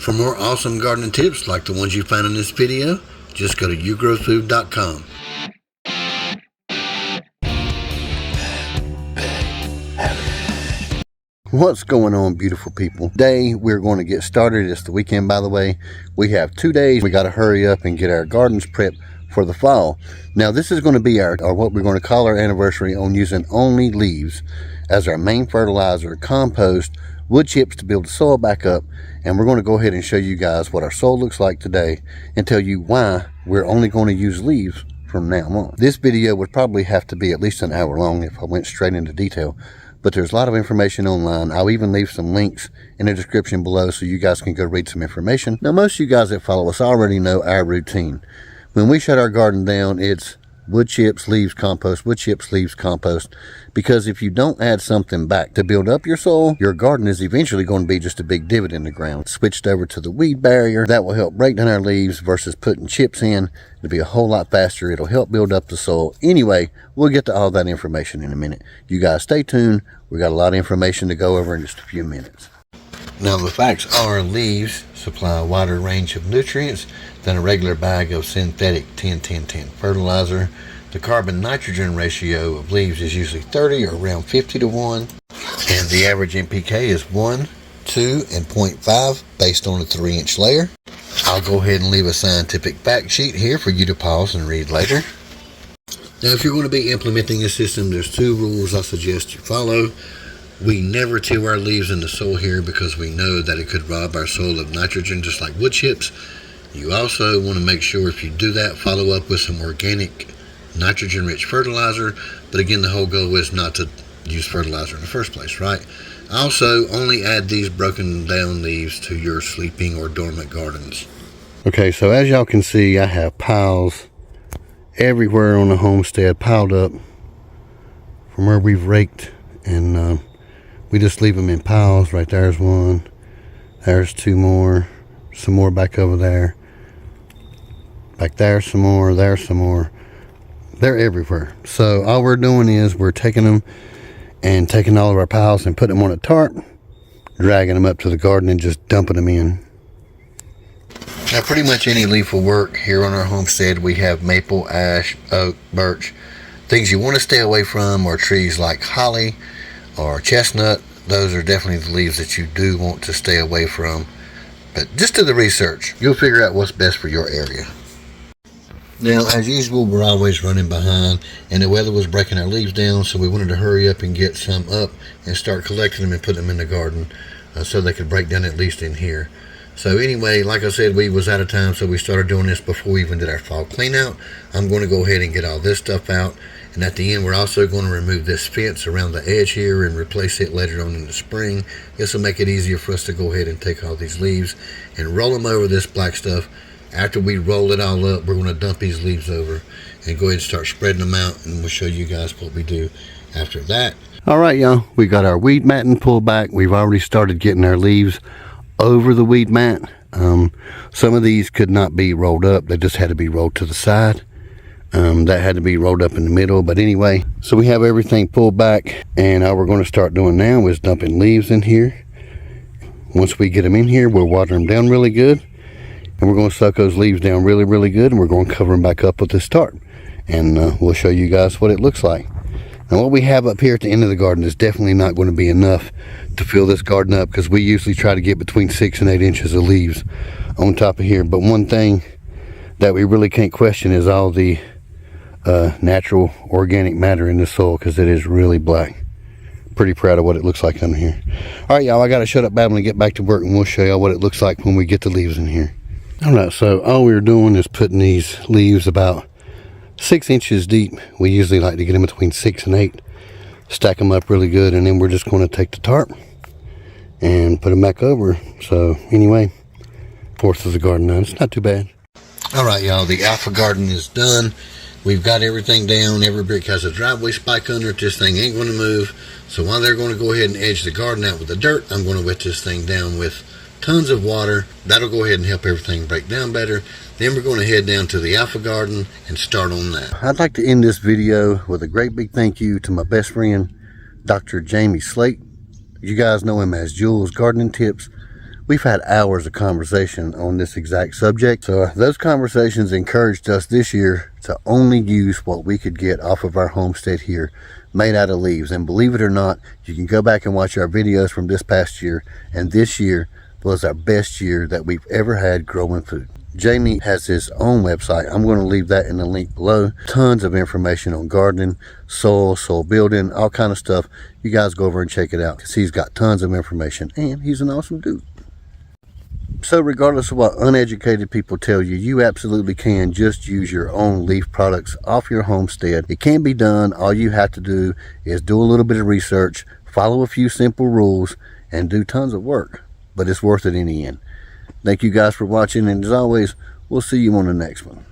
For more awesome gardening tips like the ones you find in this video, just go to yougrowfood.com. What's going on, beautiful people? Today we're going to get started. It's the weekend, by the way. We have 2 days. We got to hurry up and get our gardens prepped for the fall. Now this is going to be our what we're going to call our anniversary on using only leaves as our main fertilizer, compost, wood chips to build the soil back up, and we're going to go ahead and show you guys what our soil looks like today and tell you why we're only going to use leaves from now on. This video would probably have to be at least an hour long if I went straight into detail, but there's a lot of information online. I'll even leave some links in the description below so you guys can go read some information. Now most of you guys that follow us already know our routine. When we shut our garden down, it's wood chips, leaves, compost, wood chips, leaves, compost. Because if you don't add something back to build up your soil, your garden is eventually going to be just a big divot in the ground. Switched over to the weed barrier. That will help break down our leaves versus putting chips in. It'll be a whole lot faster. It'll help build up the soil. Anyway, we'll get to all that information in a minute. You guys stay tuned. We got a lot of information to go over in just a few minutes. Now the facts are leaves supply a wider range of nutrients than a regular bag of synthetic 10-10-10 fertilizer. The carbon-nitrogen ratio of leaves is usually 30 or around 50 to 1. And the average NPK is 1, 2, and 0.5 based on a 3-inch layer. I'll go ahead and leave a scientific fact sheet here for you to pause and read later. Now if you're going to be implementing a system, there's 2 rules I suggest you follow. We never till our leaves in the soil here because we know that it could rob our soil of nitrogen just like wood chips. You also want to make sure if you do that, follow up with some organic nitrogen-rich fertilizer. But again, the whole goal is not to use fertilizer in the first place, right? Also, only add these broken down leaves to your sleeping or dormant gardens. Okay, so as y'all can see, I have piles everywhere on the homestead piled up from where we've raked, and we just leave them in piles. Right there's one, there's 2 more, some more back over there, back there some more, there's some more. They're everywhere. So all we're doing is we're taking them and taking all of our piles and putting them on a tarp, dragging them up to the garden and just dumping them in. Now pretty much any leaf will work here on our homestead. We have maple, ash, oak, birch. Things you want to stay away from are trees like holly or chestnut. Those are definitely the leaves that you do want to stay away from. But just do the research. You'll figure out what's best for your area. Now, as usual, we're always running behind, and the weather was breaking our leaves down, so we wanted to hurry up and get some up and start collecting them and putting them in the garden so they could break down at least in here. So anyway, like I said, we was out of time, so we started doing this before we even did our fall clean out. I'm going to go ahead and get all this stuff out, and at the end, we're also going to remove this fence around the edge here and replace it later on in the spring. This will make it easier for us to go ahead and take all these leaves and roll them over this black stuff. After we roll it all up, we're going to dump these leaves over and go ahead and start spreading them out, and we'll show you guys what we do after that. Alright y'all, we got our weed matting pulled back. We've already started getting our leaves over the weed mat. Some of these could not be rolled up, they just had to be rolled to the side. That had to be rolled up in the middle, but anyway, so we have everything pulled back, and all we're going to start doing now is dumping leaves in here. Once we get them in here, we'll water them down really good. And we're going to suck those leaves down really, really good, and we're going to cover them back up with this tarp. And we'll show you guys what it looks like. Now what we have up here at the end of the garden is definitely not going to be enough to fill this garden up, because we usually try to get between 6 and 8 inches of leaves on top of here. But one thing that we really can't question is all the natural organic matter in the soil, because it is really black. Pretty proud of what it looks like under here. Alright y'all, I got to shut up babbling and get back to work, and we'll show y'all what it looks like when we get the leaves in here. Alright, so all we're doing is putting these leaves about 6 inches deep. We usually like to get them between 6 and 8. Stack them up really good, and then we're just going to take the tarp and put them back over. So anyway, forces the garden done. It's not too bad. Alright y'all, the alpha garden is done. We've got everything down. Every brick has a driveway spike under it. This thing ain't going to move. So while they're going to go ahead and edge the garden out with the dirt, I'm going to wet this thing down with tons of water. That'll go ahead and help everything break down better. Then we're going to head down to the alpha garden and start on that. I'd like to end this video with a great big thank you to my best friend, Dr. Jamie Slate. You guys know him as Jules Gardening Tips. We've had hours of conversation on this exact subject. So those conversations encouraged us this year to only use what we could get off of our homestead here, made out of leaves. And believe it or not, you can go back and watch our videos from this past year, and this year was our best year that we've ever had growing food. Jamie has his own website. I'm going to leave that in the link below. Tons of information on gardening, soil building, all kind of stuff. You guys go over and check it out, because he's got tons of information, and he's an awesome dude. So regardless of what uneducated people tell you, you absolutely can just use your own leaf products off your homestead. It can be done. All you have to do is do a little bit of research, follow a few simple rules, and do tons of work. But it's worth it in the end. Thank you guys for watching, and as always, we'll see you on the next one.